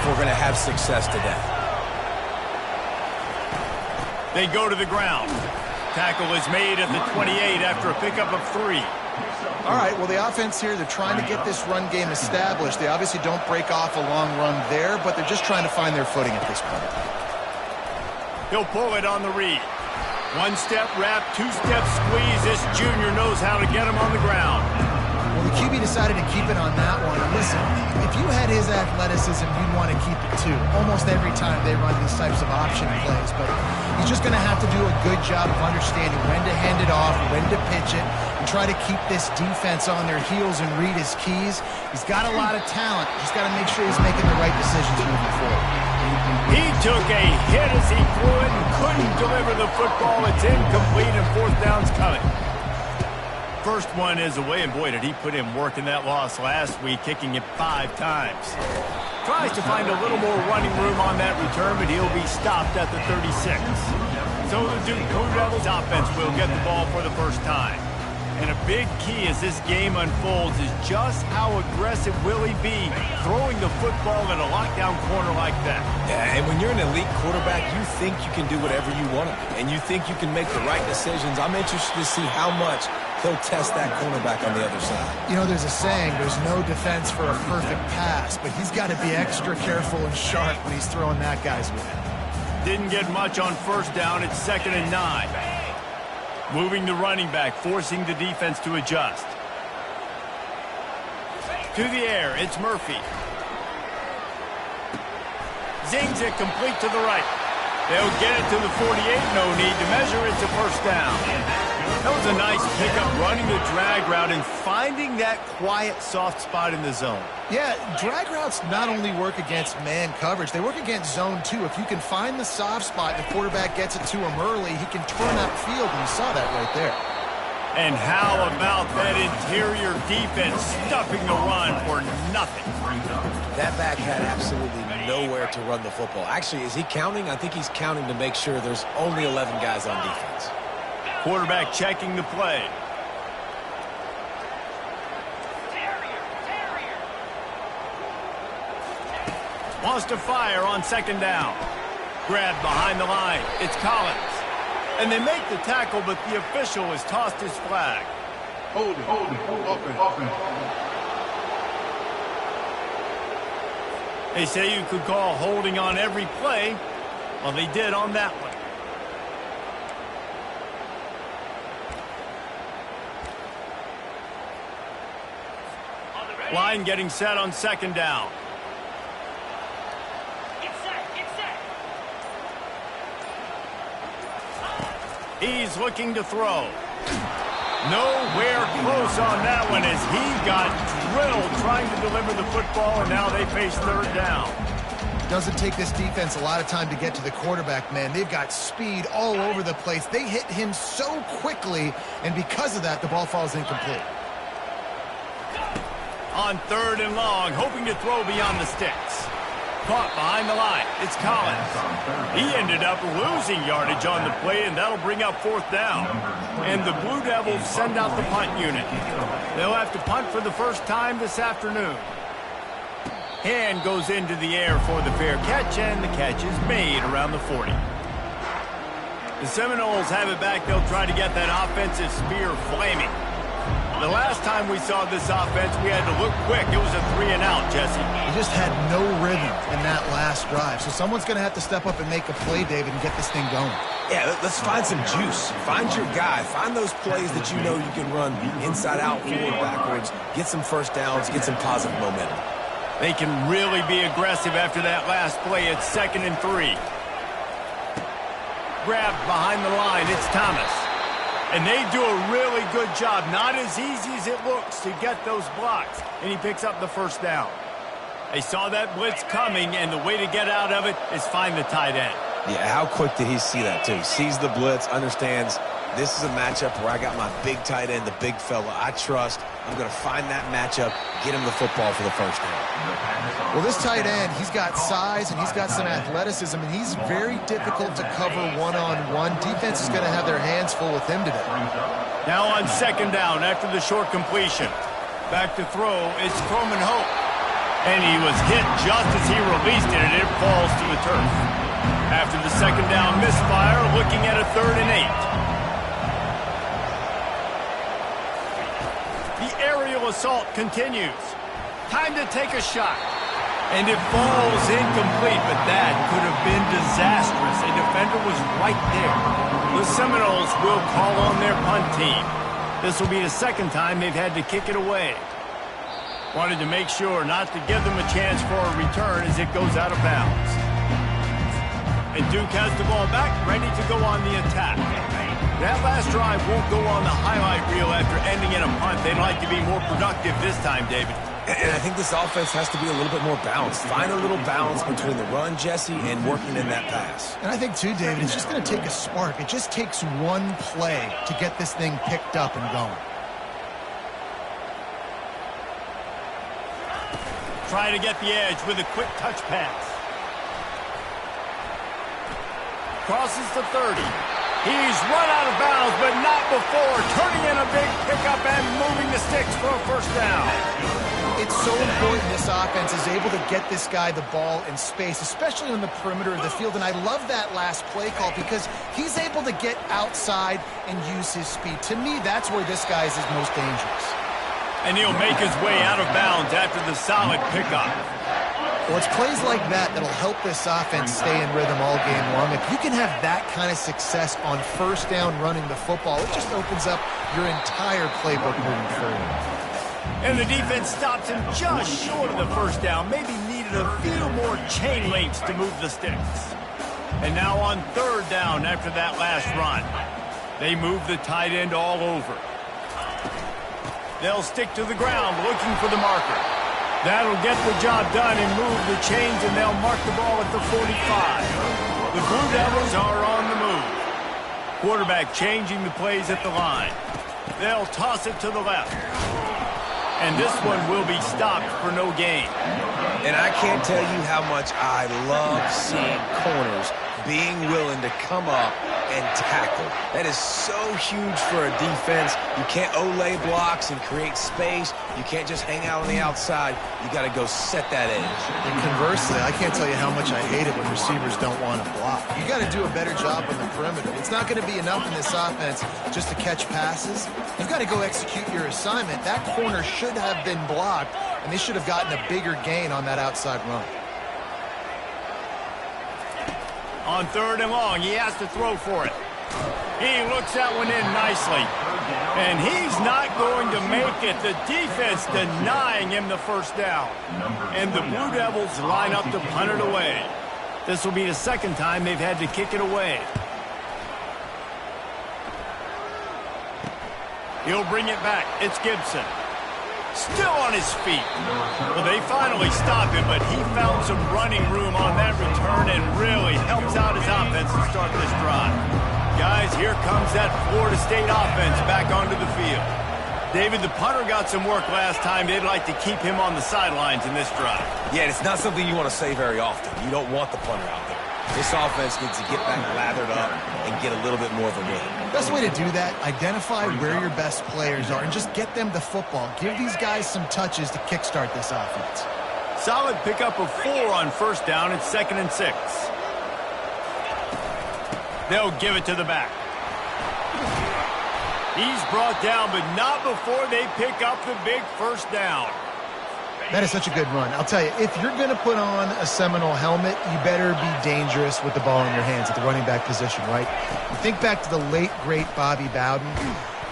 we're going to have success today. They go to the ground. Tackle is made at the 28 after a pickup of 3. All right, well, the offense here, they're trying to get this run game established. They obviously don't break off a long run there, but they're just trying to find their footing at this point. He'll pull it on the read. One-step wrap, two-step squeeze. This junior knows how to get him on the ground. Well, the QB decided to keep it on that one. And listen, if you had his athleticism, you'd want to keep it too. Almost every time they run these types of option plays. But he's just going to have to do a good job of understanding when to hand it off, when to pitch it, and try to keep this defense on their heels and read his keys. He's got a lot of talent. Just got to make sure he's making the right decisions moving forward. He took a hit as he threw it and couldn't deliver the football. It's incomplete and fourth down's coming. First one is away, and boy, did he put in work in that loss last week, kicking it 5 times. Tries to find a little more running room on that return, but he'll be stopped at the 36. So the Duke Blue Devils offense will get the ball for the first time. And a big key as this game unfolds is just how aggressive will he be throwing the football at a lockdown corner like that. Yeah, and when you're an elite quarterback, you think you can do whatever you want to do, and you think you can make the right decisions. I'm interested to see how much he'll test that cornerback on the other side. You know, there's a saying, there's no defense for a perfect pass, but he's got to be extra careful and sharp when he's throwing that guy's way. Didn't get much on first down. It's 2nd and 9. Moving the running back, forcing the defense to adjust. To the air, it's Murphy. Zings it complete to the right. They'll get it to the 48, no need to measure. It's a first down. That was a nice pickup, running the drag route and finding that quiet, soft spot in the zone. Yeah, drag routes not only work against man coverage, they work against zone too. If you can find the soft spot and the quarterback gets it to him early, he can turn upfield, and you saw that right there. And how about that interior defense stuffing the run for nothing? That back had absolutely nowhere to run the football. Actually, is he counting? I think he's counting to make sure there's only 11 guys on defense. Quarterback checking the play. Wants to fire on 2nd down. Grabbed behind the line. It's Collins. And they make the tackle, but the official has tossed his flag. Hold it. Open. They say you could call holding on every play. Well, they did on that one. Line getting set on 2nd down. He's looking to throw. Nowhere close on that one as he got drilled trying to deliver the football, and now they face 3rd down. Doesn't take this defense a lot of time to get to the quarterback, man. They've got speed all over the place. They hit him so quickly, and because of that, the ball falls incomplete. On 3rd and long, hoping to throw beyond the sticks. Caught behind the line. It's Collins. He ended up losing yardage on the play, and that'll bring up 4th down. And the Blue Devils send out the punt unit. They'll have to punt for the first time this afternoon. Hand goes into the air for the fair catch, and the catch is made around the 40. The Seminoles have it back. They'll try to get that offensive spear flaming. The last time we saw this offense, we had to look quick. It was a 3-and-out, Jesse. He just had no rhythm in that last drive. So someone's going to have to step up and make a play, David, and get this thing going. Yeah, let's find some juice. Find your guy. Find those plays that you know you can run inside out, forward, backwards. Get some first downs. Get some positive momentum. They can really be aggressive after that last play. It's 2nd and 3. Grabbed behind the line. It's Thomas. And they do a really good job. Not as easy as it looks to get those blocks. And he picks up the first down. They saw that blitz coming, and the way to get out of it is find the tight end. Yeah, how quick did he see that, too? Sees the blitz, understands this is a matchup where I got my big tight end, the big fella I trust. I'm going to find that matchup, get him the football for the first down. Well, this tight end, he's got size and he's got some athleticism, and he's very difficult to cover one-on-one. Defense is going to have their hands full with him today. Now on 2nd down after the short completion. Back to throw, it's Croman Hope. And he was hit just as he released it, and it falls to the turf. After the second down misfire, looking at a 3rd and 8. The aerial assault continues. Time to take a shot. And it falls incomplete, but that could have been disastrous. A defender was right there. The Seminoles will call on their punt team. This will be the second time they've had to kick it away. Wanted to make sure not to give them a chance for a return as it goes out of bounds. And Duke has the ball back, ready to go on the attack. That last drive won't go on the highlight reel after ending in a punt. They'd like to be more productive this time, David. And I think this offense has to be a little bit more balanced. Find a little balance between the run, Jesse, and working in that pass. And I think, too, David, it's just going to take a spark. It just takes one play to get this thing picked up and going. Try to get the edge with a quick touch pass. Crosses the 30. He's run out of bounds, but not before turning in a big pickup and moving the sticks for a first down. It's so important this offense is able to get this guy the ball in space, especially on the perimeter of the field. And I love that last play call because he's able to get outside and use his speed. To me, that's where this guy is his most dangerous. And he'll make his way out of bounds after the solid pickup. Well, it's plays like that that'll help this offense stay in rhythm all game long. If you can have that kind of success on first down running the football, it just opens up your entire playbook moving forward. And the defense stops him just short of the first down. Maybe needed a few more chain links to move the sticks. And now on 3rd down after that last run. They move the tight end all over. They'll stick to the ground looking for the marker. That'll get the job done and move the chains, and they'll mark the ball at the 45. The Blue Devils are on the move. Quarterback changing the plays at the line. They'll toss it to the left. And this one will be stopped for no gain. And I can't tell you how much I love seeing corners being willing to come up and tackle. That is so huge for a defense. You can't Olay blocks and create space. You can't just hang out on the outside. You got to go set that edge. And conversely, I can't tell you how much I hate it when receivers don't want to block. You got to do a better job on the perimeter. It's not going to be enough in this offense just to catch passes. You've got to go execute your assignment. That corner should have been blocked, and they should have gotten a bigger gain on that outside run. On 3rd and long, he has to throw for it. He looks that one in nicely. And he's not going to make it. The defense denying him the first down. And the Blue Devils line up to punt it away. This will be the second time they've had to kick it away. He'll bring it back. It's Gibson. Still on his feet. Well, they finally stopped him, but he found some running room on that return and really helps out his offense to start this drive. Guys, here comes that Florida State offense back onto the field. David, the punter got some work last time. They'd like to keep him on the sidelines in this drive. Yeah, it's not something you want to say very often. You don't want the punter out there. This offense needs to get back lathered up and get a little bit more of a rhythm. Best way to do that, identify where your best players are and just get them the football. Give these guys some touches to kickstart this offense. Solid pickup of 4 on first down. It's 2nd and 6. They'll give it to the back. He's brought down, but not before they pick up the big first down. That is such a good run. I'll tell you, if you're going to put on a Seminole helmet, you better be dangerous with the ball in your hands at the running back position, right? You think back to the late, great Bobby Bowden.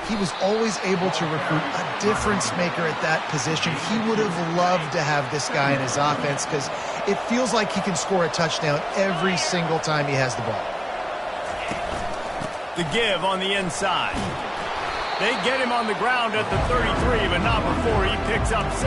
He was always able to recruit a difference maker at that position. He would have loved to have this guy in his offense because it feels like he can score a touchdown every single time he has the ball. The give on the inside. They get him on the ground at the 33, but not before he picks up 6.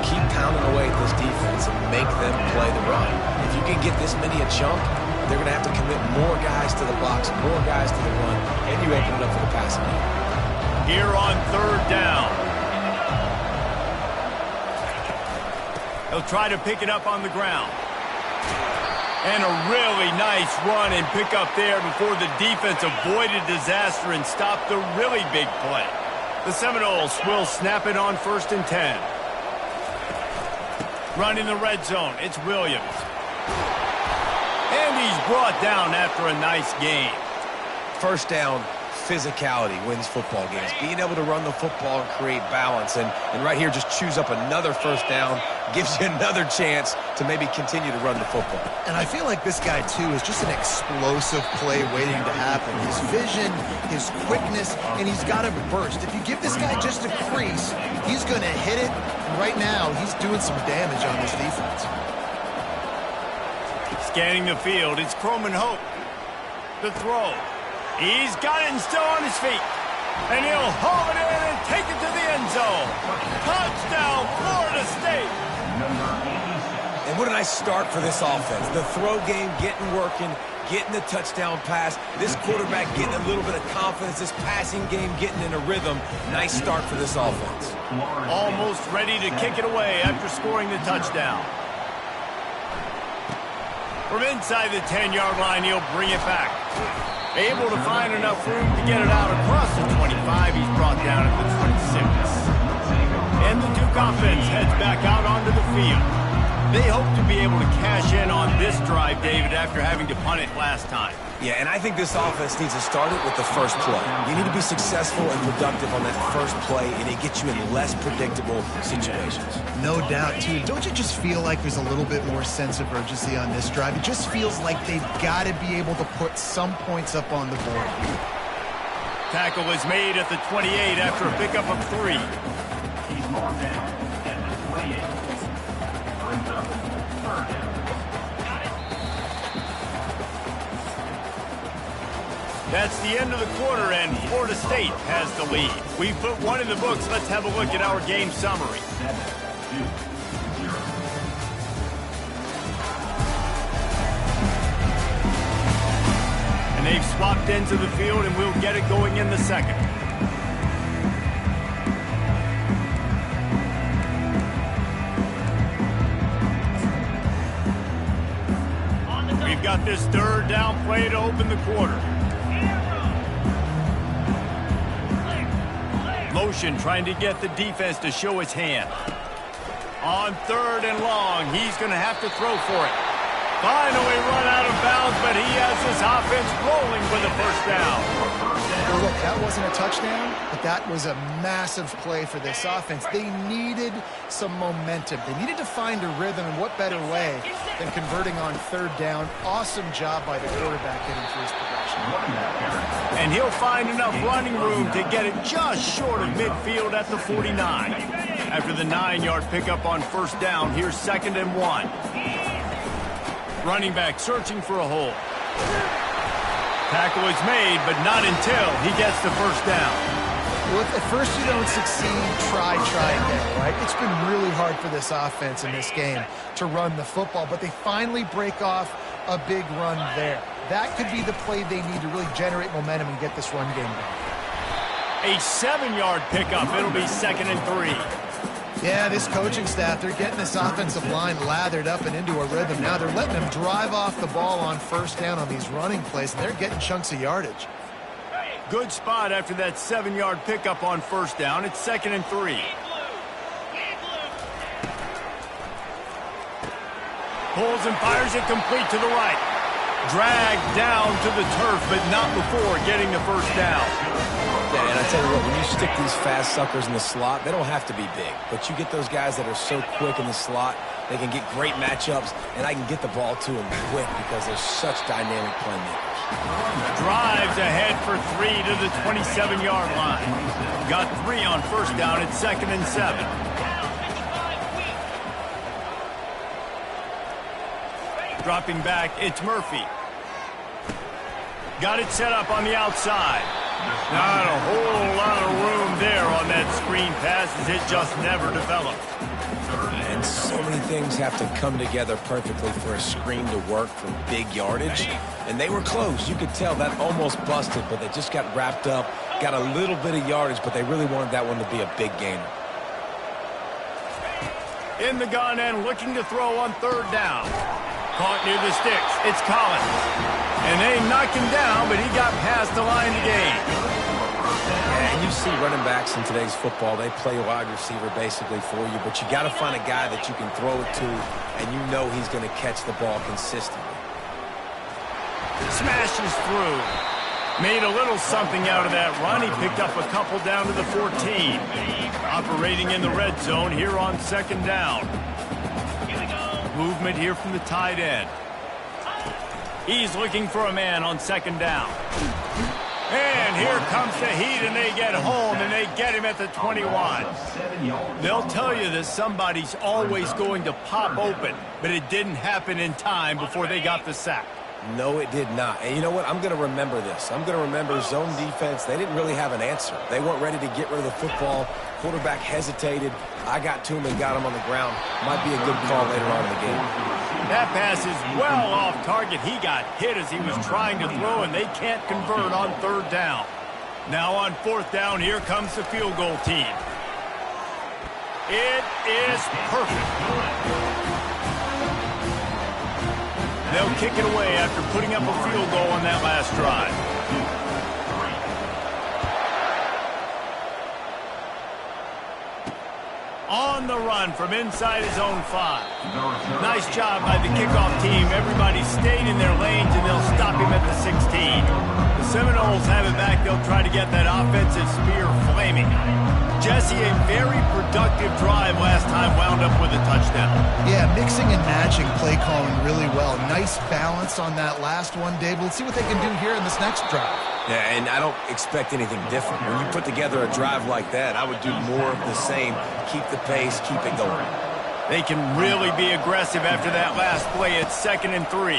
Keep pounding away at this defense and make them play the run. If you can get this many a chunk, they're going to have to commit more guys to the box, more guys to the run, and you open it up for the passing game. Here on 3rd down. He'll try to pick it up on the ground. And a really nice run and pick up there before the defense avoided disaster and stopped the really big play. The Seminoles will snap it on 1st and 10. Running the red zone, it's Williams. And he's brought down after a nice game. First down, physicality wins football games. Being able to run the football and create balance. And right here, just choose up another first down, gives you another chance to maybe continue to run the football. And I feel like this guy, too, is just an explosive play waiting to happen. His vision, his quickness, and he's got a burst. If you give this guy just a crease, he's going to hit it. And right now, he's doing some damage on this defense. Scanning the field, it's Croman Hope. The throw. He's got it and still on his feet. And he'll haul it in and take it to the end zone. Touchdown, Florida State. And what a nice start for this offense. The throw game getting working, getting the touchdown pass. This quarterback getting a little bit of confidence. This passing game getting in a rhythm. Nice start for this offense. Almost ready to kick it away after scoring the touchdown. From inside the 10-yard line, he'll bring it back. Able to find enough room to get it out across the 25. He's brought down at the 26. And the Duke offense heads back out onto the field. They hope to be able to cash in on this drive, David, after having to punt it last time. Yeah, and I think this offense needs to start it with the first play. You need to be successful and productive on that first play, and it gets you in less predictable situations. No doubt, too. Don't you just feel like there's a little bit more sense of urgency on this drive? It just feels like they've got to be able to put some points up on the board. Tackle is made at the 28 after a pickup of 3. He's marked down at the 28. Brings up third down. That's the end of the quarter, and Florida State has the lead. We've put one in the books. Let's have a look at our game summary. 7-2-0. And they've swapped ends of the field, and we'll get it going in the second. We've got this third down play to open the quarter. Motion trying to get the defense to show its hand. On third and long, he's going to have to throw for it. Finally run out of bounds, but he has this offense rolling with a first down. Well, look, that wasn't a touchdown, but that was a massive play for this offense. They needed some momentum. They needed to find a rhythm, and what better way than converting on third down. Awesome job by the quarterback getting through his progression. And he'll find enough running room to get it just short of midfield at the 49. After the 9-yard pickup on first down, here's 2nd and 1. Running back searching for a hole. Tackle is made, but not until he gets the first down. Well, if at first you don't succeed, try again, right? It's been really hard for this offense in this game to run the football, but they finally break off a big run there. That could be the play they need to really generate momentum and get this run game going. A 7-yard pickup. It'll be 2nd and 3. Yeah, this coaching staff, they're getting this offensive line lathered up and into a rhythm now. They're letting them drive off the ball on first down on these running plays, and they're getting chunks of yardage. Good spot after that 7-yard pickup on first down. It's 2nd and 3. Pulls and fires it complete to the right. Dragged down to the turf, but not before getting the first down. Yeah, and I tell you what, when you stick these fast suckers in the slot, they don't have to be big. But you get those guys that are so quick in the slot, they can get great matchups, and I can get the ball to them quick because they're such dynamic playmakers. Drives ahead for 3 to the 27-yard line. Got 3 on first down at 2nd and 7. Dropping back, it's Murphy. Got it set up on the outside. Not a whole lot of room there on that screen pass as it just never developed. And so many things have to come together perfectly for a screen to work from big yardage. And they were close. You could tell that almost busted, but they just got wrapped up, got a little bit of yardage, but they really wanted that one to be a big gainer. In the gun and looking to throw on third down. Caught near the sticks. It's Collins. And they knocked him down, but he got past the line to gain. Yeah, and you see running backs in today's football, they play wide receiver basically for you, but you got to find a guy that you can throw it to, and you know he's going to catch the ball consistently. Smashes through. Made a little something out of that run. He picked up a couple down to the 14. Operating in the red zone here on second down. Movement here from the tight end. He's looking for a man on second down. And here comes the heat, and they get home, and they get him at the 21. They'll tell you that somebody's always going to pop open, but it didn't happen in time before they got the sack. No, it did not. And you know what? I'm going to remember this. I'm going to remember zone defense. They didn't really have an answer. They weren't ready to get rid of the football. Quarterback hesitated. I got to him and got him on the ground. Might be a good call later on in the game. That pass is well off target. He got hit as he was trying to throw, and they can't convert on third down. Now on fourth down, here comes the field goal team. It is perfect. They'll kick it away after putting up a field goal on that last drive. On the run from inside his own 5. Nice job by the kickoff team. Everybody stayed in their lanes, and they'll stop him at the 16. The Seminoles have it back. They'll try to get that offensive spear flaming. Jesse, a very productive drive last time, wound up with a touchdown. Yeah, mixing and matching play calling really well. Nice balance on that last one, Dave. Let's see what they can do here in this next drive. Yeah, and I don't expect anything different. When you put together a drive like that, I would do more of the same. Keep the pace, keep it going. They can really be aggressive after that last play. It's 2nd and 3.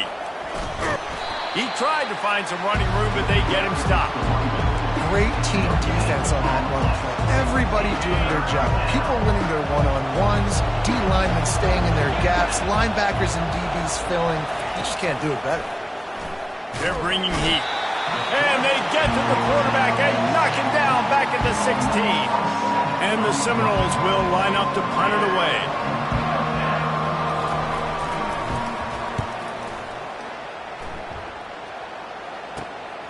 He tried to find some running room, but they get him stopped. Great team defense on that run play. Everybody doing their job. People winning their one-on-ones, D linemen staying in their gaps, linebackers and DBs filling. You just can't do it better. They're bringing heat. And they get to the quarterback and knock him down back at the 16. And the Seminoles will line up to punt it away.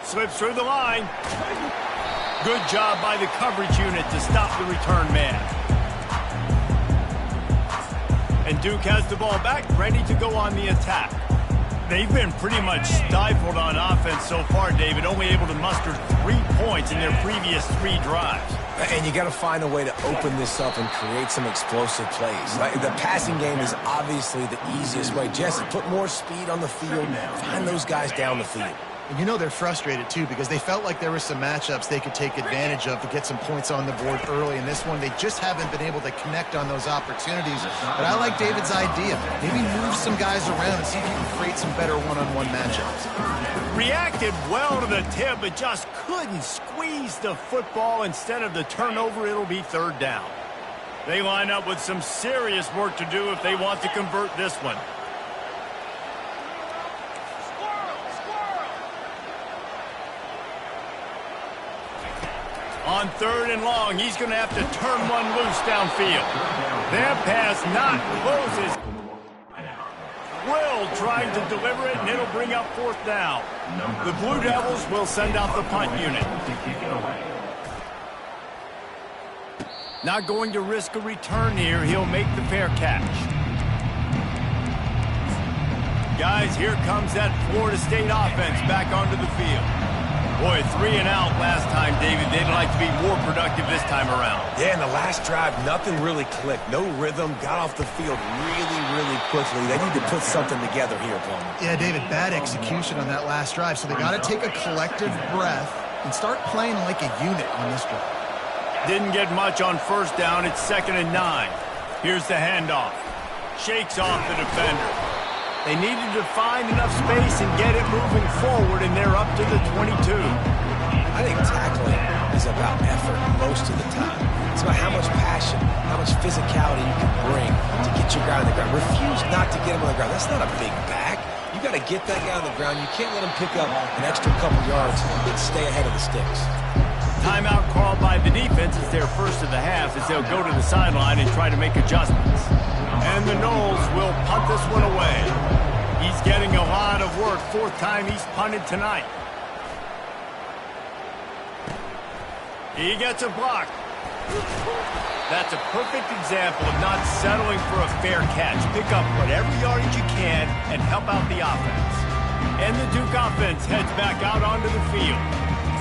Slips through the line. Good job by the coverage unit to stop the return man. And Duke has the ball back, ready to go on the attack. They've been pretty much stifled on offense so far, David, only able to muster 3 points in their previous 3 drives. And you got to find a way to open this up and create some explosive plays. Like the passing game is obviously the easiest way. Jesse, put more speed on the field. Find those guys down the field. And you know they're frustrated, too, because they felt like there were some matchups they could take advantage of to get some points on the board early. In this one, they just haven't been able to connect on those opportunities. But I like David's idea. Maybe move some guys around and see if you can create some better one-on-one matchups. Reacted well to the tip, but just couldn't squeeze the football. Instead of the turnover, it'll be third down. They line up with some serious work to do if they want to convert this one. On third and long, he's going to have to turn one loose downfield. That pass not closes. Will trying to deliver it, and it'll bring up fourth down. The Blue Devils will send out the punt unit. Not going to risk a return here. He'll make the fair catch. Guys, here comes that Florida State offense back onto the field. Boy, 3 and out last time, David. They'd like to be more productive this time around. Yeah, in the last drive, nothing really clicked. No rhythm, got off the field really quickly. They need to put something together here, Plummer. Yeah, David, bad execution on that last drive. So they got to take a collective breath and start playing like a unit on this drive. Didn't get much on first down. It's 2nd and 9. Here's the handoff. Shakes off the defender. They needed to find enough space and get it moving forward, and they're up to the 22. I think tackling is about effort most of the time. It's about how much passion, how much physicality you can bring to get your guy on the ground. Refuse not to get him on the ground. That's not a big back. You got to get that guy on the ground. You can't let him pick up an extra couple yards and stay ahead of the sticks. Timeout called by the defense is their first of the half as they'll go to the sideline and try to make adjustments. And the Noles will punt this one away. He's getting a lot of work. 4th time he's punted tonight. He gets a block. That's a perfect example of not settling for a fair catch. Pick up whatever yardage you can and help out the offense. And the Duke offense heads back out onto the field.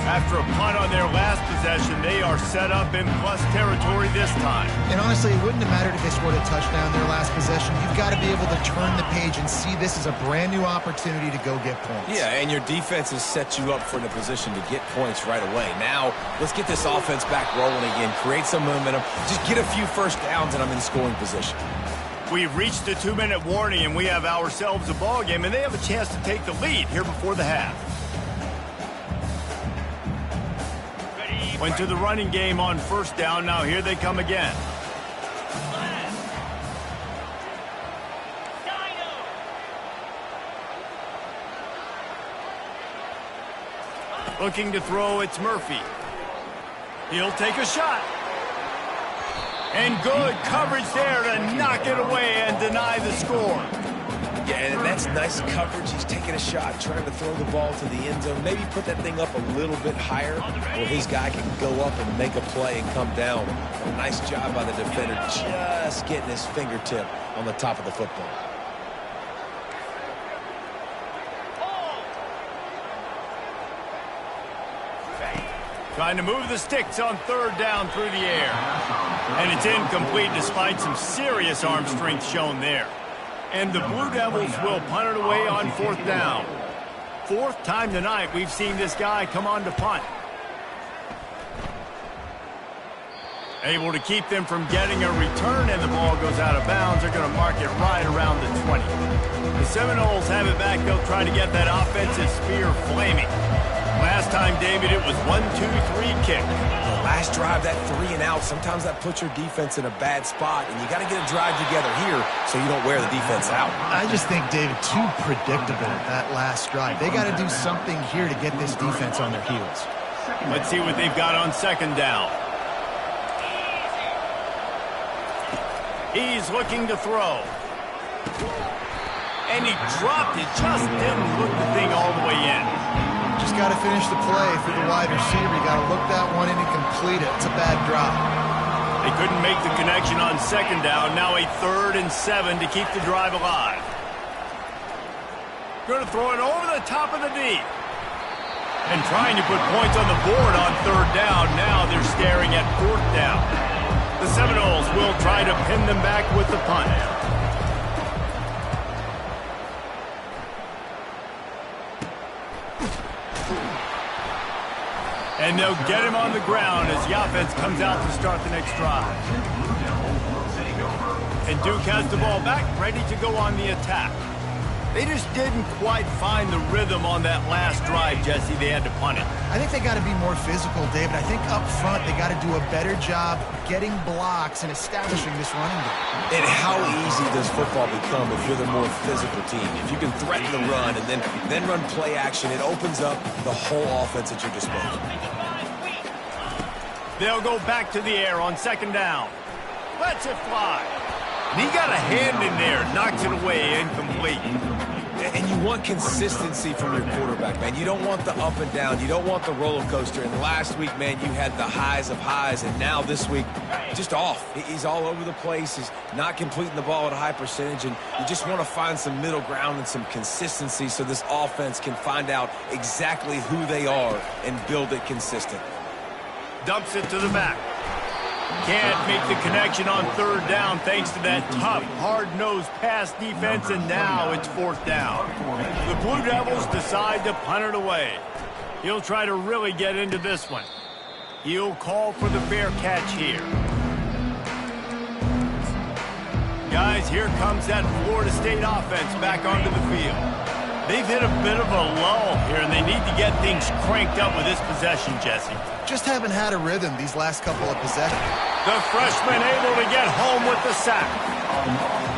After a punt on their last possession, they are set up in plus territory this time. And honestly, it wouldn't have mattered if they scored a touchdown their last possession. You've got to be able to turn the page and see this as a brand new opportunity to go get points. Yeah, and your defense has set you up for the position to get points right away. Now, let's get this offense back rolling again, create some momentum, just get a few first downs, and I'm in scoring position. We've reached the 2-minute warning, and we have ourselves a ball game, and they have a chance to take the lead here before the half. Went to the running game on first down. Now here they come again. Looking to throw, it's Murphy. He'll take a shot. And good coverage there to knock it away and deny the score. Yeah, and that's nice coverage. He's taking a shot, trying to throw the ball to the end zone. Maybe put that thing up a little bit higher where his guy can go up and make a play and come down. A nice job by the defender just getting his fingertip on the top of the football. Trying to move the sticks on third down through the air. And it's incomplete despite some serious arm strength shown there. And the Blue Devils will punt it away on fourth down. Fourth time tonight we've seen this guy come on to punt. Able to keep them from getting a return, and the ball goes out of bounds. They're going to mark it right around the 20. The Seminoles have it back. They'll try to get that offensive spear flaming. Last time, David, it was 1-2-3 kick. The last drive, that 3 and out, sometimes that puts your defense in a bad spot, and you got to get a drive together here so you don't wear the defense out. I just think, David, too predictable that last drive. They got to do something here to get this defense on their heels. Let's see what they've got on second down. He's looking to throw. And he dropped it, just didn't look the thing all the way in. Just got to finish the play for the wide receiver. You got to look that one in and complete it. It's a bad drop. They couldn't make the connection on second down. Now a 3rd and 7 to keep the drive alive. Going to throw it over the top of the D. And trying to put points on the board on third down. Now they're staring at fourth down. The Seminoles will try to pin them back with the punt. And they'll get him on the ground as the offense comes out to start the next drive. And Duke has the ball back, ready to go on the attack. They just didn't quite find the rhythm on that last drive, Jesse. They had to punt it. I think they got to be more physical, David. I think up front they got to do a better job getting blocks and establishing this running game. And how easy does football become if you're the more physical team? If you can threaten the run and then run play action, it opens up the whole offense at your disposal. They'll go back to the air on second down. Lets it fly. And he got a hand in there, knocks it away, incomplete. And you want consistency from your quarterback, man. You don't want the up and down. You don't want the roller coaster. And last week, man, you had the highs of highs. And now this week, just off. He's all over the place. He's not completing the ball at a high percentage. And you just want to find some middle ground and some consistency so this offense can find out exactly who they are and build it consistent. Dumps it to the back. Can't make the connection on third down thanks to that tough, hard-nosed pass defense, and now it's fourth down. The Blue Devils decide to punt it away. He'll try to really get into this one. He'll call for the fair catch here. Guys, here comes that Florida State offense back onto the field. They've hit a bit of a lull here, and they need to get things cranked up with this possession, Jesse. Just haven't had a rhythm these last couple of possessions. The freshman able to get home with the sack.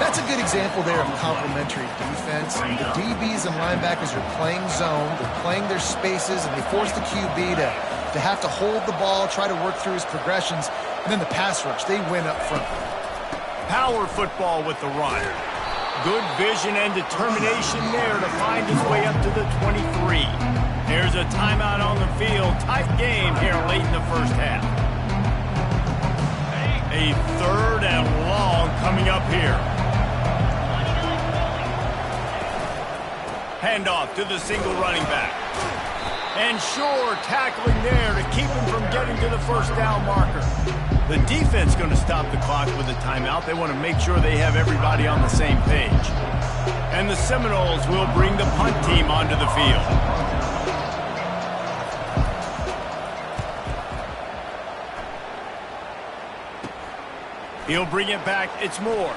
That's a good example there of complementary defense. The DBs and linebackers are playing zone, they're playing their spaces, and they force the QB to have to hold the ball, try to work through his progressions, and then the pass rush, they win up front. Power football with the run. Good vision and determination there to find his way up to the 23. There's a timeout on the field. Tight game here late in the first half. A 3rd and long coming up here. Handoff to the single running back. And sure, tackling there to keep him from getting to the first down marker. The defense going to stop the clock with a timeout. They want to make sure they have everybody on the same page. And the Seminoles will bring the punt team onto the field. He'll bring it back. It's Moore.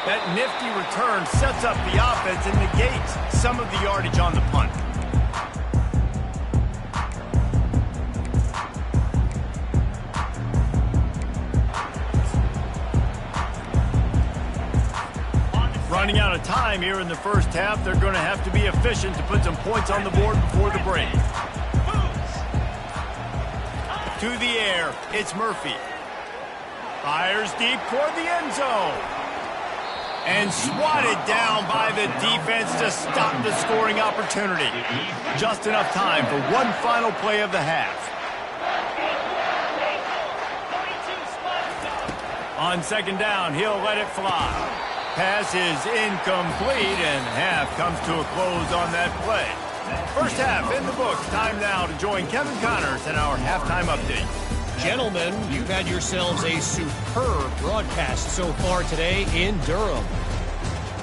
That nifty return sets up the offense and negates some of the yardage on the punt. Running out of time here in the first half. They're going to have to be efficient to put some points on the board before the break. To the air, it's Murphy. Fires deep toward the end zone. And swatted down by the defense to stop the scoring opportunity. Just enough time for one final play of the half. On 2nd down, he'll let it fly. Pass is incomplete, and half comes to a close on that play. First half in the books. Time now to join Kevin Connors in our halftime update. Gentlemen, you've had yourselves a superb broadcast so far today in Durham.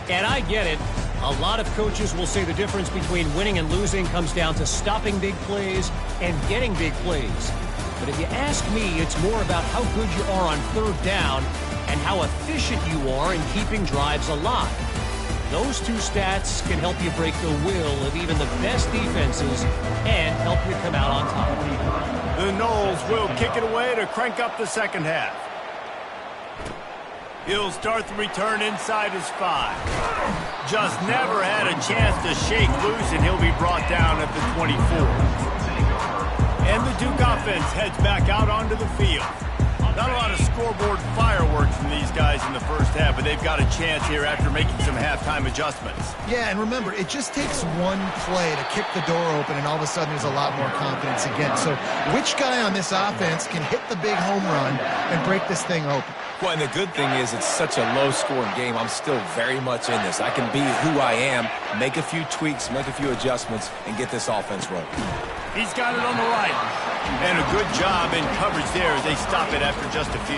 And I get it. A lot of coaches will say the difference between winning and losing comes down to stopping big plays and getting big plays. But if you ask me, it's more about how good you are on 3rd down and how efficient you are in keeping drives alive. Those two stats can help you break the will of even the best defenses and help you come out on top. The Noles will kick it away to crank up the second half. He'll start the return inside his 5. Just never had a chance to shake loose, and he'll be brought down at the 24. And the Duke offense heads back out onto the field. Not a lot of scoreboard fireworks from these guys in the first half, but they've got a chance here after making some halftime adjustments. Yeah, and remember, it just takes one play to kick the door open, and all of a sudden there's a lot more confidence again. So which guy on this offense can hit the big home run and break this thing open? Well, and the good thing is it's such a low-scoring game. I'm still very much in this. I can be who I am, make a few tweaks, make a few adjustments, and get this offense rolling. He's got it on the right. And a good job in coverage there as they stop it after just a few.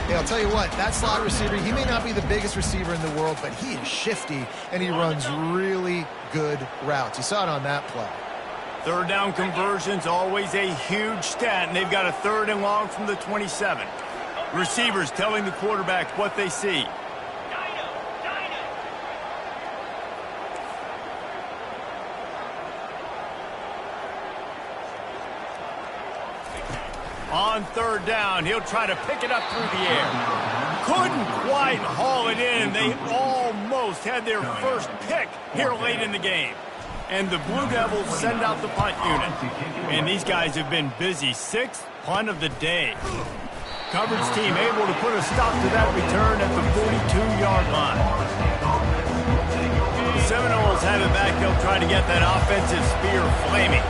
Yeah, I'll tell you what, that slot receiver, he may not be the biggest receiver in the world, but he is shifty, and he runs really good routes. You saw it on that play. 3rd down conversions, always a huge stat, and they've got a 3rd and long from the 27. Receivers telling the quarterback what they see. On 3rd down, he'll try to pick it up through the air. Couldn't quite haul it in. They almost had their first pick here late in the game. And the Blue Devils send out the punt unit. And these guys have been busy. 6th punt of the day. Coverage team able to put a stop to that return at the 42-yard line. The Seminoles have it back. They'll try to get that offensive spear flaming.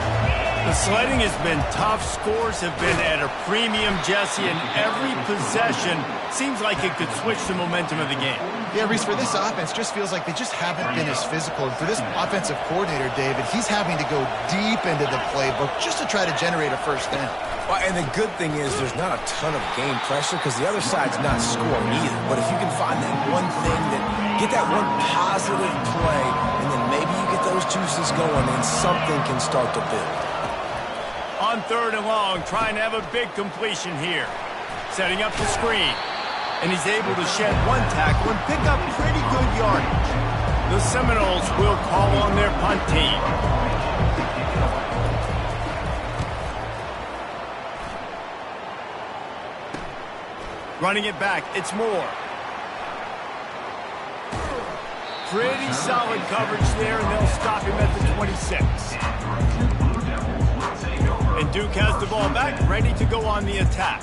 The sledding has been tough. Scores have been at a premium, Jesse, and every possession seems like it could switch the momentum of the game. Yeah, Reese, for this offense, just feels like they just haven't been as physical. And for this offensive coordinator, David, he's having to go deep into the playbook just to try to generate a first down. Well, and the good thing is there's not a ton of game pressure because the other side's not scoring either. But if you can find that one thing, get that one positive play, and then maybe you get those juices going and something can start to build. On 3rd and long, trying to have a big completion here. Setting up the screen. And he's able to shed one tackle and pick up pretty good yardage. The Seminoles will call on their punt team. Running it back, it's Moore. Pretty solid coverage there, and they'll stop him at the 26. And Duke has the ball back, ready to go on the attack.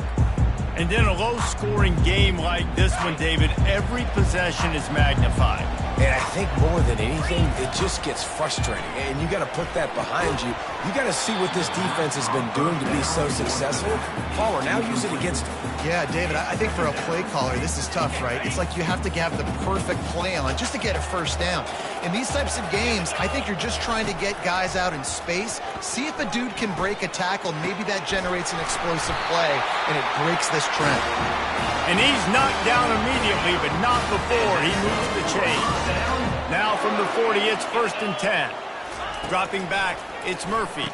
And in a low-scoring game like this one, David, every possession is magnified. And I think more than anything, it just gets frustrating. And you got to put that behind you. You got to see what this defense has been doing to be so successful. Palmer, now use it against them. Yeah, David, I think for a play caller, this is tough, right? It's like you have to have the perfect play on just to get a first down. In these types of games, I think you're just trying to get guys out in space, see if a dude can break a tackle. Maybe that generates an explosive play, and it breaks this trend. And he's knocked down immediately, but not before he moves the chain. Now from the 40, it's 1st and 10. Dropping back, it's Murphy.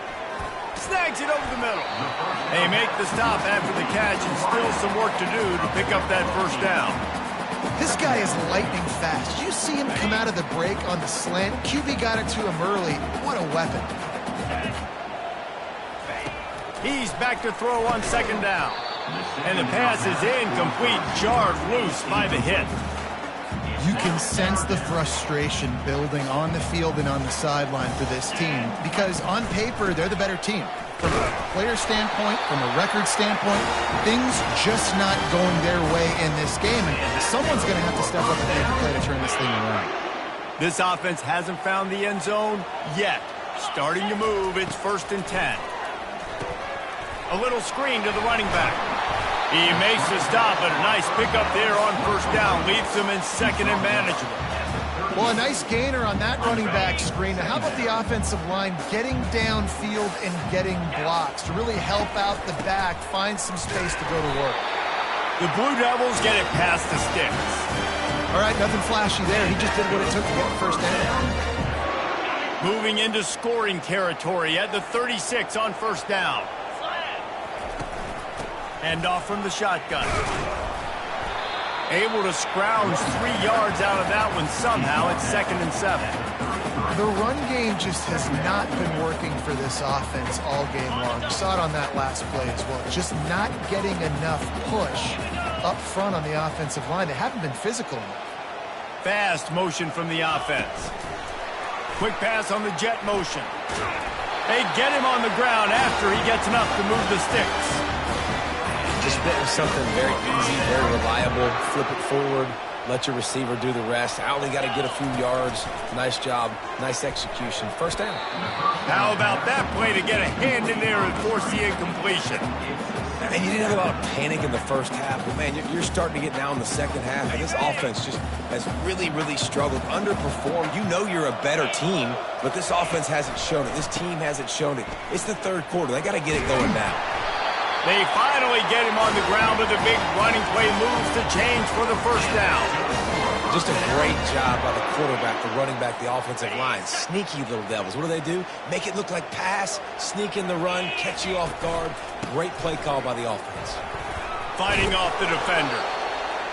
Snags it over the middle. They make the stop after the catch, and still some work to do to pick up that first down. This guy is lightning fast. Did you see him come out of the break on the slant? QB got it to him early. What a weapon. He's back to throw on 2nd down. And the pass is incomplete, jarred loose by the hit. You can sense the frustration building on the field and on the sideline for this team because on paper, they're the better team. From a player standpoint, from a record standpoint, things just not going their way in this game. And someone's going to have to step up and make a play to turn this thing around. This offense hasn't found the end zone yet. Starting to move, it's 1st and 10. A little screen to the running back. He makes the stop, but a nice pickup there on 1st down. Leaves him in 2nd and manageable. Well, a nice gainer on that running back screen. Now, how about the offensive line getting downfield and getting blocks to really help out the back, find some space to go to work? The Blue Devils get it past the sticks. All right, nothing flashy there. He just did what it took to get the first down. Moving into scoring territory at the 36 on 1st down. And off from the shotgun. Able to scrounge 3 yards out of that one somehow. It's 2nd and 7. The run game just has not been working for this offense all game long. You saw it on that last play as well. Just not getting enough push up front on the offensive line. They haven't been physical enough. Fast motion from the offense. Quick pass on the jet motion. They get him on the ground after he gets enough to move the sticks. Just went with something very easy, very reliable. Flip it forward, let your receiver do the rest. I only got to get a few yards. Nice job, nice execution. First down. How about that play to get a hand in there and force the incompletion? And you didn't have a lot of panic in the first half, but man, you're starting to get now in the second half, and this offense just has really, really struggled, underperformed. You know you're a better team, but this offense hasn't shown it. This team hasn't shown it. It's the 3rd quarter. They got to get it going now. They finally get him on the ground with a big running play, moves the chains for the first down. Just a great job by the quarterback, the running back, the offensive line. Sneaky little devils. What do? Make it look like pass, sneak in the run, catch you off guard. Great play call by the offense. Fighting off the defender.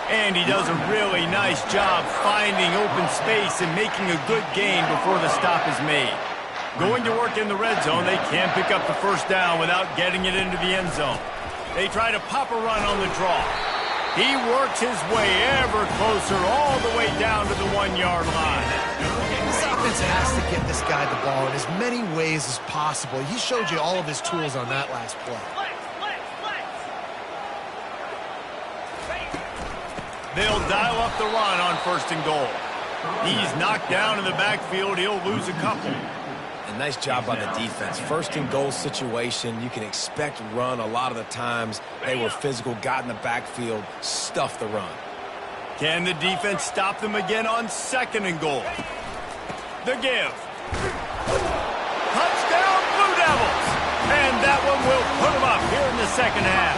And he does a really nice job finding open space and making a good gain before the stop is made. Going to work in the red zone, they can't pick up the first down without getting it into the end zone. They try to pop a run on the draw. He works his way ever closer all the way down to the 1-yard line. This offense has to get this guy the ball in as many ways as possible. He showed you all of his tools on that last play. They'll dial up the run on 1st and goal. He's knocked down in the backfield. He'll lose a couple. And nice job by the defense. 1st and goal situation, you can expect run a lot of the times. They were physical, got in the backfield, stuffed the run. Can the defense stop them again on 2nd and goal? The give. Touchdown, Blue Devils! And that one will put them up here in the 2nd half.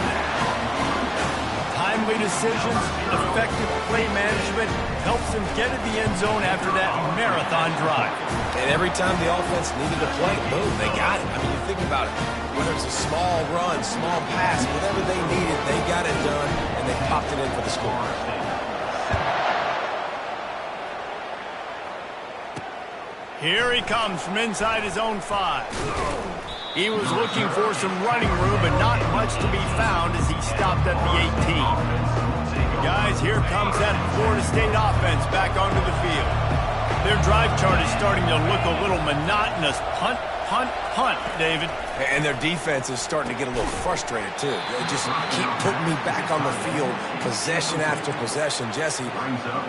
Timely decisions, effective play management helps them get in the end zone after that marathon drive. And every time the offense needed to play, boom, they got it. I mean, you think about it. Whether it's a small run, small pass, whatever they needed, they got it done, and they popped it in for the score. Here he comes from inside his own 5. He was looking for some running room, but not much to be found as he stopped at the 18. Guys, here comes that Florida State offense back onto the field. Their drive chart is starting to look a little monotonous. Punt, punt, David. And their defense is starting to get a little frustrated, too. They just keep putting me back on the field, possession after possession. Jesse,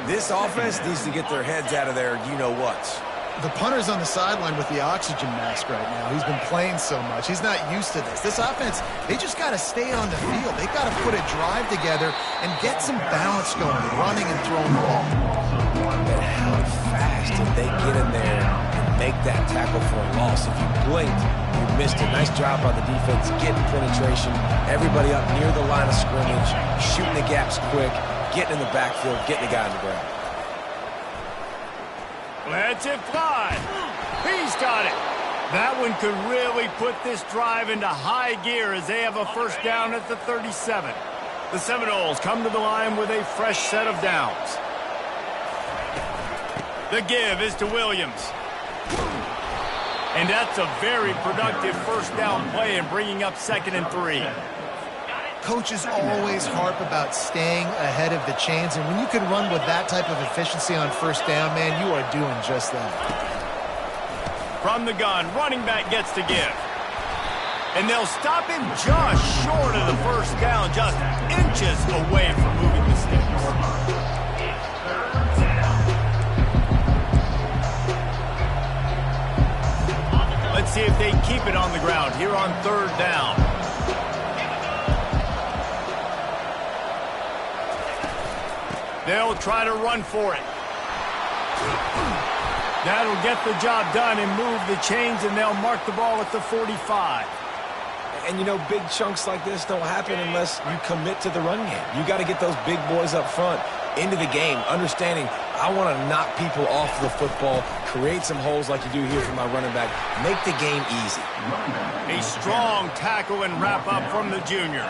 this offense needs to get their heads out of their you-know-whats. The punter's on the sideline with the oxygen mask right now. He's been playing so much. He's not used to this. This offense, they just got to stay on the field. They got to put a drive together and get some balance going, running and throwing the ball. And how fast did they get in there and make that tackle for a loss? If you blinked, you missed it. Nice job by the defense, getting penetration. Everybody up near the line of scrimmage, shooting the gaps quick, getting in the backfield, getting the guy on the ground. Let's it fly. He's got it. That one could really put this drive into high gear as they have a first down at the 37. The Seminoles come to the line with a fresh set of downs. The give is to Williams. And that's a very productive first down play and bringing up 2nd and 3. Coaches always harp about staying ahead of the chains, and when you can run with that type of efficiency on first down, man, you are doing just that. From the gun, running back gets to give. And they'll stop him just short of the first down, just inches away from moving the sticks. Let's see if they keep it on the ground here on 3rd down. They'll try to run for it. That'll get the job done and move the chains, and they'll mark the ball at the 45. And, you know, big chunks like this don't happen unless you commit to the run game. You got to get those big boys up front into the game, understanding I want to knock people off the football, create some holes like you do here for my running back, make the game easy. A strong tackle and wrap up from the junior.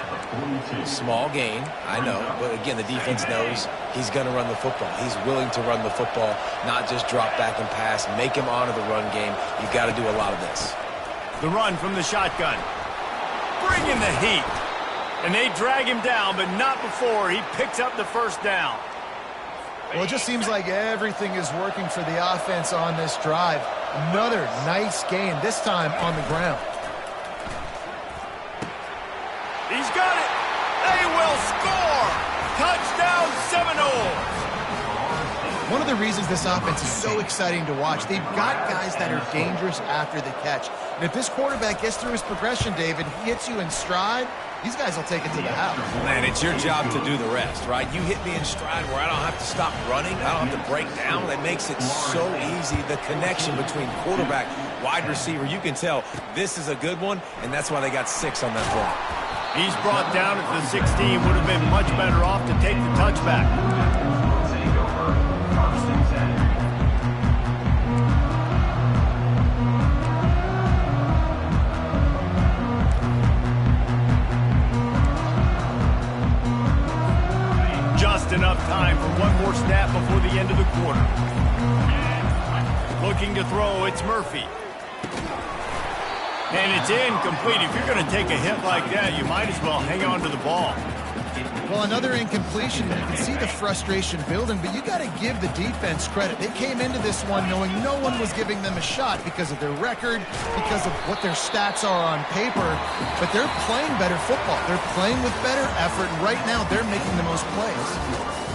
Small gain, I know, but again, the defense knows he's going to run the football. He's willing to run the football, not just drop back and pass, make him honor the run game. You've got to do a lot of this. The run from the shotgun. Bring in the heat. And they drag him down, but not before he picks up the first down. Well, it just seems like everything is working for the offense on this drive. Another nice gain, this time on the ground. He's got it. They will score. Touchdown Seminoles. One of the reasons this offense is so exciting to watch, they've got guys that are dangerous after the catch. And if this quarterback gets through his progression, David, he hits you in stride, these guys will take it to the house. Man, it's your job to do the rest, right? You hit me in stride where I don't have to stop running. I don't have to break down. That makes it so easy. The connection between quarterback, wide receiver, you can tell this is a good one, and that's why they got 6 on that play. He's brought down at the 16. Would have been much better off to take the touchback. Just enough time for one more snap before the end of the quarter. Looking to throw, it's Murphy. And it's incomplete. If you're going to take a hit like that, you might as well hang on to the ball. Well, another incompletion. You can see the frustration building, but you got to give the defense credit. They came into this one knowing no one was giving them a shot because of their record, because of what their stats are on paper, but they're playing better football. They're playing with better effort, and right now they're making the most plays.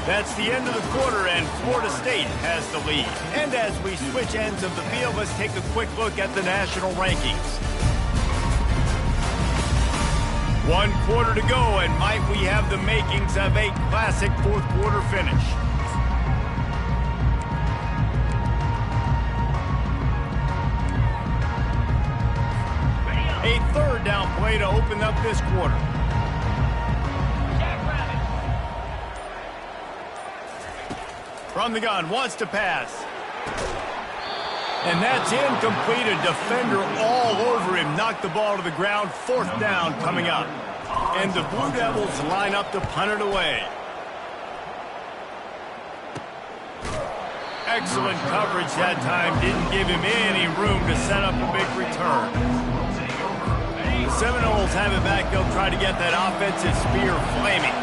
That's the end of the quarter, and Florida State has the lead. And as we switch ends of the field, let's take a quick look at the national rankings. 1 quarter to go, and might we have the makings of a classic fourth quarter finish. A 3rd down play to open up this quarter. From the gun, wants to pass. And that's incomplete. A defender all over him. Knocked the ball to the ground. 4th down coming up. And the Blue Devils line up to punt it away. Excellent coverage that time. Didn't give him any room to set up a big return. The Seminoles have it back. They'll try to get that offensive spear flaming.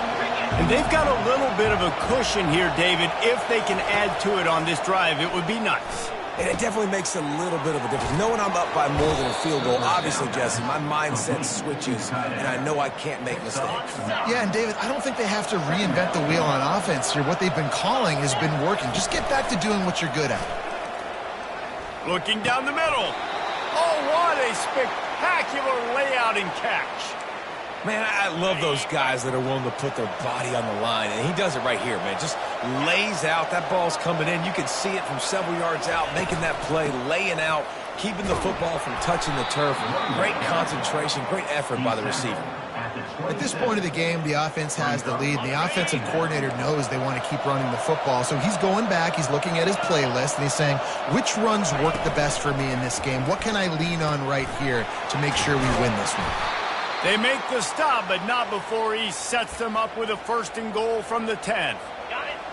And they've got a little bit of a cushion here, David. If they can add to it on this drive, it would be nice. And it definitely makes a little bit of a difference. Knowing I'm up by more than a field goal, obviously, Jesse, my mindset switches, and I know I can't make mistakes. Yeah, and David, I don't think they have to reinvent the wheel on offense here. What they've been calling has been working. Just get back to doing what you're good at. Looking down the middle. Oh, what a spectacular layout and catch. Man, I love those guys that are willing to put their body on the line, and he does it right here, man. Just lays out. That ball's coming in. You can see it from several yards out, making that play, laying out, keeping the football from touching the turf. Great concentration, great effort by the receiver. At this point of the game, the offense has the lead, and the offensive coordinator knows they want to keep running the football. So he's going back, he's looking at his playlist, and he's saying, which runs work the best for me in this game? What can I lean on right here to make sure we win this one? They make the stop, but not before he sets them up with a 1st and goal from the 10.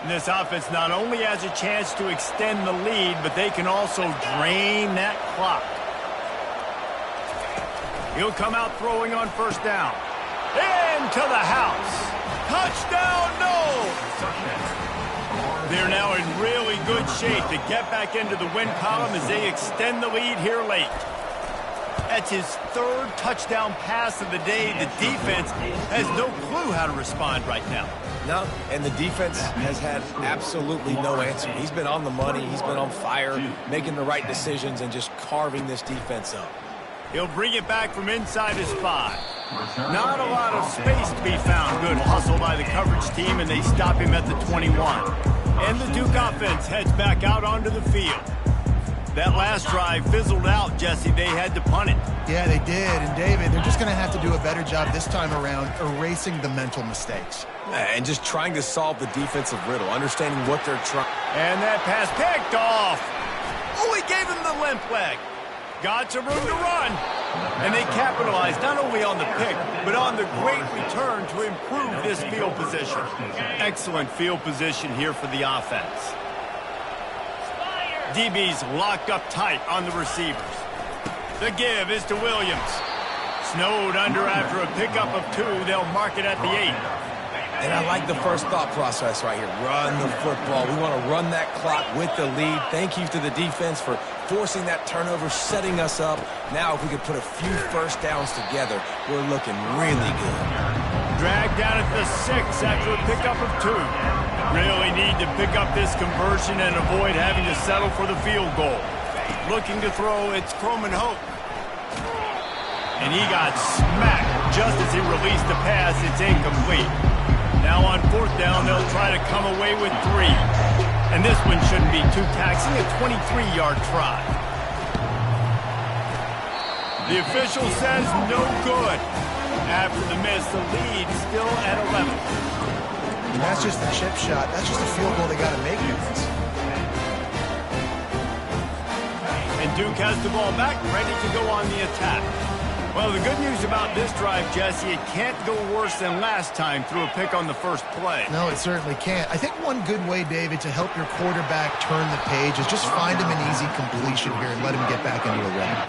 And this offense not only has a chance to extend the lead, but they can also drain that clock. He'll come out throwing on 1st down. Into the house. Touchdown, no! They're now in really good shape to get back into the win column as they extend the lead here late. That's his 3rd touchdown pass of the day. The defense has no clue how to respond right now. No, and the defense has had absolutely no answer. He's been on the money. He's been on fire, making the right decisions and just carving this defense up. He'll bring it back from inside his 5. Not a lot of space to be found. Good hustle by the coverage team, and they stop him at the 21. And the Duke offense heads back out onto the field. That last drive fizzled out, Jesse. They had to punt it. Yeah, they did. And, David, they're just going to have to do a better job this time around erasing the mental mistakes. And just trying to solve the defensive riddle, understanding what they're trying. And that pass picked off. Oh, he gave him the limp leg. Got some room to run. And they capitalized not only on the pick, but on the great return to improve this field position. Excellent field position here for the offense. DB's locked up tight on the receivers. The give is to Williams. Snowed under after a pickup of 2. They'll mark it at the 8. And I like the first thought process right here. Run the football. We want to run that clock with the lead. Thank you to the defense for forcing that turnover, setting us up. Now if we could put a few 1st downs together, we're looking really good. Dragged down at the 6 after a pickup of 2. Really need to pick up this conversion and avoid having to settle for the field goal. Looking to throw, it's Croman Hope. And he got smacked just as he released the pass. It's incomplete. Now on 4th down, they'll try to come away with 3. And this one shouldn't be too taxing, a 23-yard try. The official says no good. After the miss, the lead still at 11. And that's just a chip shot. That's just a field goal they got to make here. And Duke has the ball back, ready to go on the attack. Well, the good news about this drive, Jesse, it can't go worse than last time through a pick on the 1st play. No, it certainly can't. I think one good way, David, to help your quarterback turn the page is just find him an easy completion here and let him get back into a rhythm.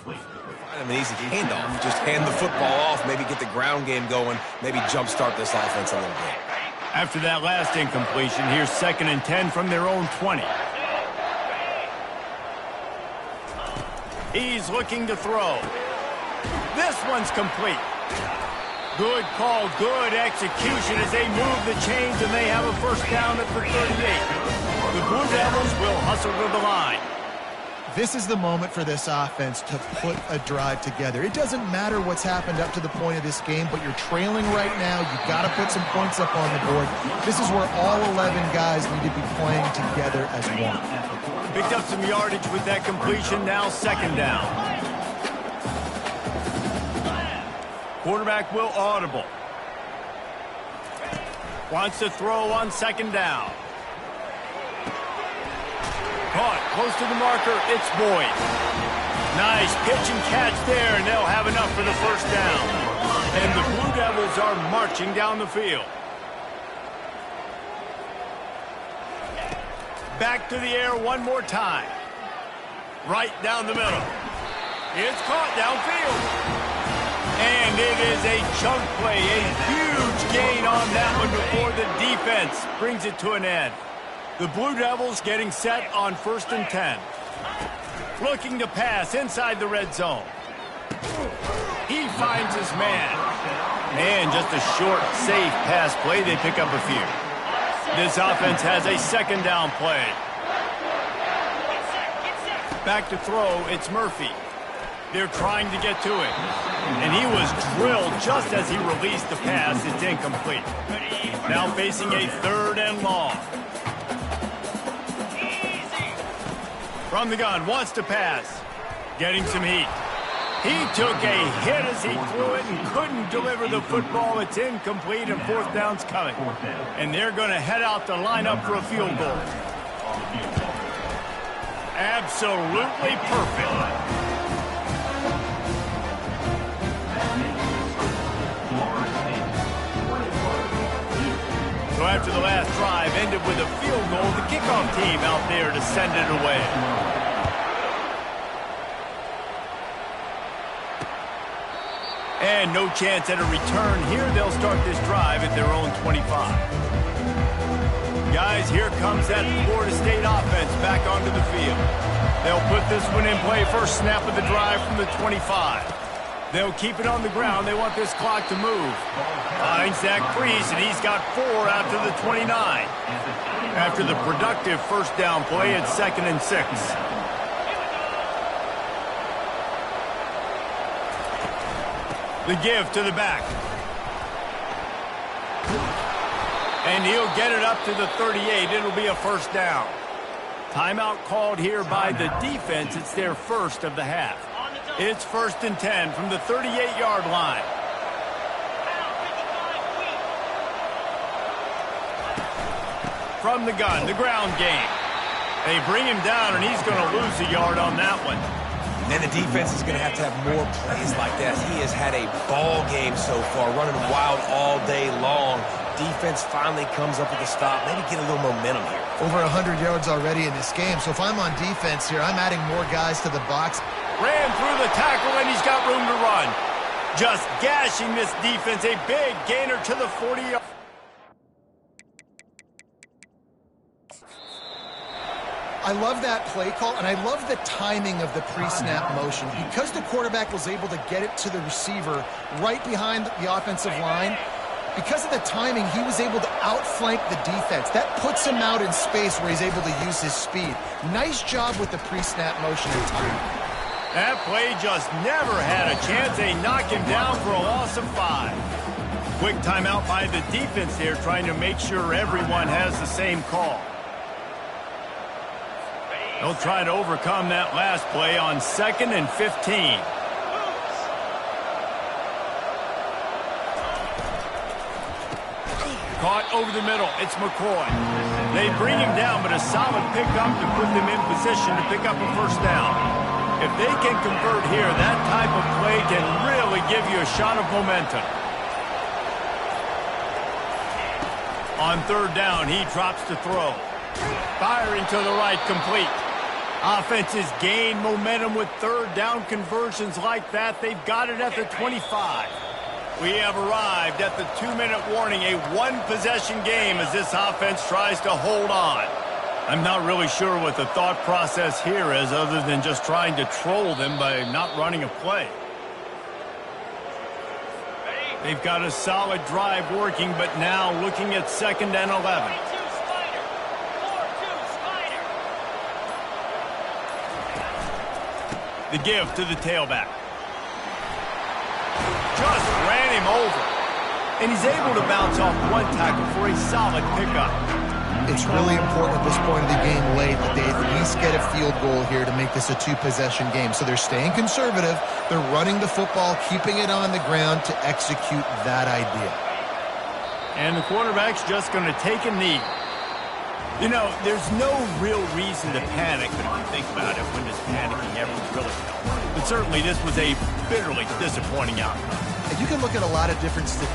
Find him an easy handoff. Just hand the football off, maybe get the ground game going, maybe jumpstart this offense a little bit. After that last incompletion, here's 2nd and 10 from their own 20. He's looking to throw. This one's complete. Good call, good execution as they move the chains, and they have a 1st down at the 38. The Blue Devils will hustle to the line. This is the moment for this offense to put a drive together. It doesn't matter what's happened up to the point of this game, but you're trailing right now. You've got to put some points up on the board. This is where all 11 guys need to be playing together as one. Picked up some yardage with that completion. Now second down. Quarterback will audible. Wants to throw on second down. Caught close to the marker. It's Boyd. Nice pitch and catch there, and they'll have enough for the first down. And the Blue Devils are marching down the field. Back to the air one more time. Right down the middle. It's caught downfield. And it is a chunk play, a huge gain on that one before the defense brings it to an end. The Blue Devils getting set on 1st and 10. Looking to pass inside the red zone. He finds his man. And just a short, safe pass play. They pick up a few. This offense has a second down play. Back to throw, it's Murphy. They're trying to get to it. And he was drilled just as he released the pass. It's incomplete. Now facing a 3rd and long. From the gun, wants to pass. Getting some heat. He took a hit as he threw it and couldn't deliver the football. It's incomplete and 4th down's coming. And they're going to head out to line up for a field goal. Absolutely perfect. So after the last drive ended with a field goal, the kickoff team out there to send it away. And no chance at a return here. They'll start this drive at their own 25. Guys, here comes that Florida State offense back onto the field. They'll put this one in play. First snap of the drive from the 25. They'll keep it on the ground. They want this clock to move. Finds Zach Priest, and he's got 4 after the 29. After the productive first down play, it's 2nd and 6. The give to the back. And he'll get it up to the 38. It'll be a first down. Timeout called here by the defense. It's their first of the half. It's 1st and 10 from the 38-yard line. From the gun, the ground game. They bring him down, and he's going to lose a yard on that one. And the defense is going to have more plays like that. He has had a ball game so far, running wild all day long. Defense finally comes up with a stop. Maybe get a little momentum here. Over 100 yards already in this game. So if I'm on defense here, I'm adding more guys to the box. Ran through the tackle, and he's got room to run. Just gashing this defense. A big gainer to the 40-yard. I love that play call, and I love the timing of the pre-snap motion. Because the quarterback was able to get it to the receiver right behind the offensive line, because of the timing, he was able to outflank the defense. That puts him out in space where he's able to use his speed. Nice job with the pre-snap motion and timing. That play just never had a chance. They knock him down for a loss of 5. Quick timeout by the defense there, trying to make sure everyone has the same call. They'll try to overcome that last play on 2nd and 15. Caught over the middle. It's McCoy. They bring him down, but a solid pickup to put them in position to pick up a first down. If they can convert here, that type of play can really give you a shot of momentum. On 3rd down, he drops to throw. Firing to the right, complete. Offenses gain momentum with 3rd down conversions like that. They've got it at the 25. We have arrived at the 2-minute warning, a one-possession game as this offense tries to hold on. I'm not really sure what the thought process here is other than just trying to troll them by not running a play. They've got a solid drive working, but now looking at 2nd and 11. The give to the tailback. Just ran him over. And he's able to bounce off one tackle for a solid pickup. It's really important at this point of the game late that they at least get a field goal here to make this a two-possession game. So they're staying conservative. They're running the football, keeping it on the ground to execute that idea. And the quarterback's just going to take a knee. You know, there's no real reason to panic, but if you think about it, when does panicking ever really help? But certainly this was a bitterly disappointing outcome. And you can look at a lot of different statistics.